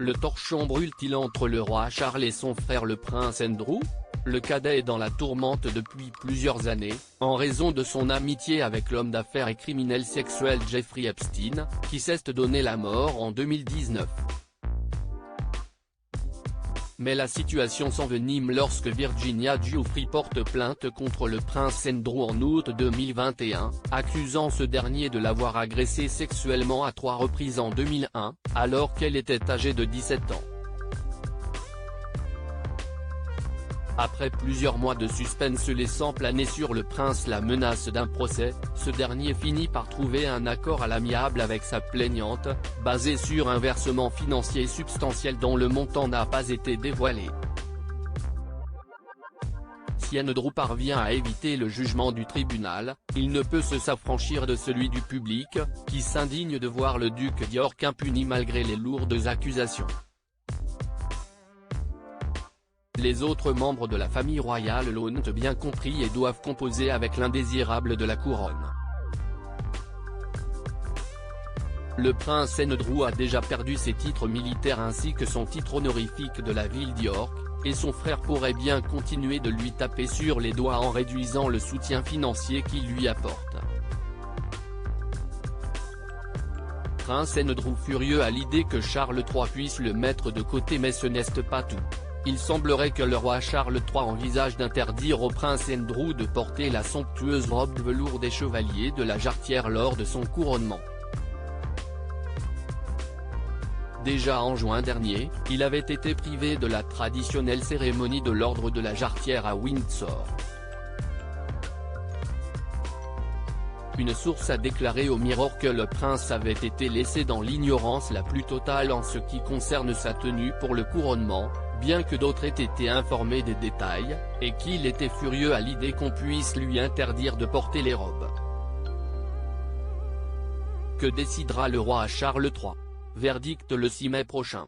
Le torchon brûle-t-il entre le roi Charles et son frère le prince Andrew? Le cadet est dans la tourmente depuis plusieurs années, en raison de son amitié avec l'homme d'affaires et criminel sexuel Jeffrey Epstein, qui s'est donné la mort en 2019. Mais la situation s'envenime lorsque Virginia Giuffre porte plainte contre le prince Andrew en août 2021, accusant ce dernier de l'avoir agressée sexuellement à 3 reprises en 2001, alors qu'elle était âgée de 17 ans. Après plusieurs mois de suspense laissant planer sur le prince la menace d'un procès, ce dernier finit par trouver un accord à l'amiable avec sa plaignante, basé sur un versement financier substantiel dont le montant n'a pas été dévoilé. Si Andrew parvient à éviter le jugement du tribunal, il ne peut se s'affranchir de celui du public, qui s'indigne de voir le duc d'York impuni malgré les lourdes accusations. Les autres membres de la famille royale l'ont bien compris et doivent composer avec l'indésirable de la couronne. Le prince Andrew a déjà perdu ses titres militaires ainsi que son titre honorifique de la ville d'York, et son frère pourrait bien continuer de lui taper sur les doigts en réduisant le soutien financier qu'il lui apporte. Prince Andrew furieux à l'idée que Charles III puisse le mettre de côté, mais ce n'est pas tout. Il semblerait que le roi Charles III envisage d'interdire au prince Andrew de porter la somptueuse robe de velours des chevaliers de la Jarretière lors de son couronnement. Déjà en juin dernier, il avait été privé de la traditionnelle cérémonie de l'ordre de la Jarretière à Windsor. Une source a déclaré au Mirror que le prince avait été laissé dans l'ignorance la plus totale en ce qui concerne sa tenue pour le couronnement, bien que d'autres aient été informés des détails, et qu'il était furieux à l'idée qu'on puisse lui interdire de porter les robes. Que décidera le roi Charles III? Verdict le 6 mai prochain.